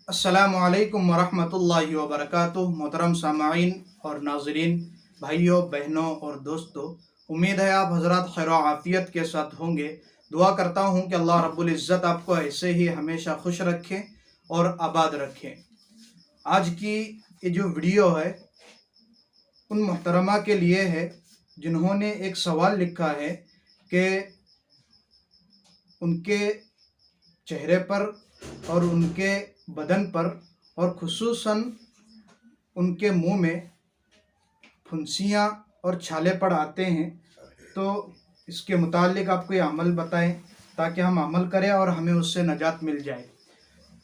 अस्सलामु अलैकुम वरहमतुल्लाहि वबरकातुह। मोहतरम सामाईन और नाजरीन, भाइयों बहनों और दोस्तों, उम्मीद है आप हजरत खैर आफ़ियत के साथ होंगे। दुआ करता हूँ कि अल्लाह रब्बुल इज़्ज़त आपको ऐसे ही हमेशा खुश रखे और आबाद रखे। आज की ये जो वीडियो है उन मोहतरमा के लिए है जिन्होंने एक सवाल लिखा है कि उनके चेहरे पर और उनके बदन पर और खुसूसन उनके मुंह में फुंसियाँ और छाले पड़ आते हैं, तो इसके मुतालिक आप कोई अमल बताएं ताकि हम अमल करें और हमें उससे नजात मिल जाए।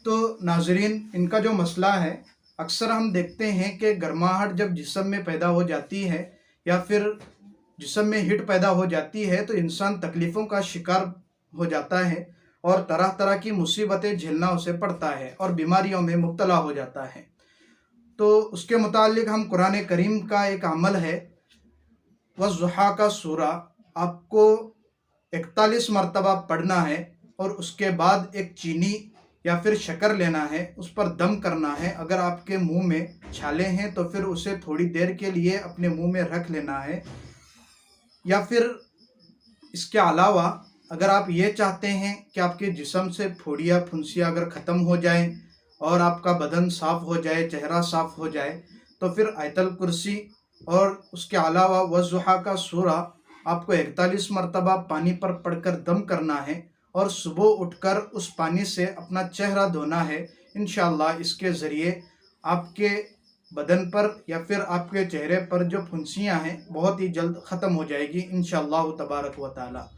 तो नाजरीन, इनका जो मसला है, अक्सर हम देखते हैं कि गर्माहट जब जिस्म में पैदा हो जाती है या फिर जिस्म में हीट पैदा हो जाती है तो इंसान तकलीफ़ों का शिकार हो जाता है और तरह तरह की मुसीबतें झेलना उसे पड़ता है और बीमारियों में मुब्तला हो जाता है। तो उसके मुतालिक हम कुरान करीम का एक अमल है वज़्ज़ुहा का सूरा आपको 41 मरतबा पढ़ना है और उसके बाद एक चीनी या फिर शक्कर लेना है, उस पर दम करना है। अगर आपके मुंह में छाले हैं तो फिर उसे थोड़ी देर के लिए अपने मुंह में रख लेना है। या फिर इसके अलावा अगर आप ये चाहते हैं कि आपके जिस्म से फोड़ियाँ फुंसियाँ अगर ख़त्म हो जाएं और आपका बदन साफ़ हो जाए, चेहरा साफ़ हो जाए, तो फिर आयतल कुर्सी और उसके अलावा वज़्ज़ुहा का सूरा आपको 41 मरतबा पानी पर पढ़कर दम करना है और सुबह उठकर उस पानी से अपना चेहरा धोना है। इंशाअल्लाह इसके ज़रिए आपके बदन पर या फिर आपके चेहरे पर जो फुंसियाँ हैं बहुत ही जल्द ख़त्म हो जाएगी इंशाअल्लाह तबारक व तआला।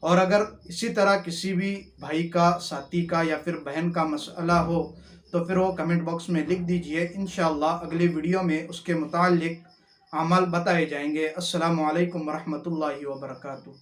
और अगर इसी तरह किसी भी भाई का, साथी का या फिर बहन का मसला हो तो फिर वो कमेंट बॉक्स में लिख दीजिए। इंशाअल्लाह अगली वीडियो में उसके मुतालिक अमल बताए जाएंगे। अस्सलामु अलैकुम वरहमतुल्लाहि वबरकातुहू।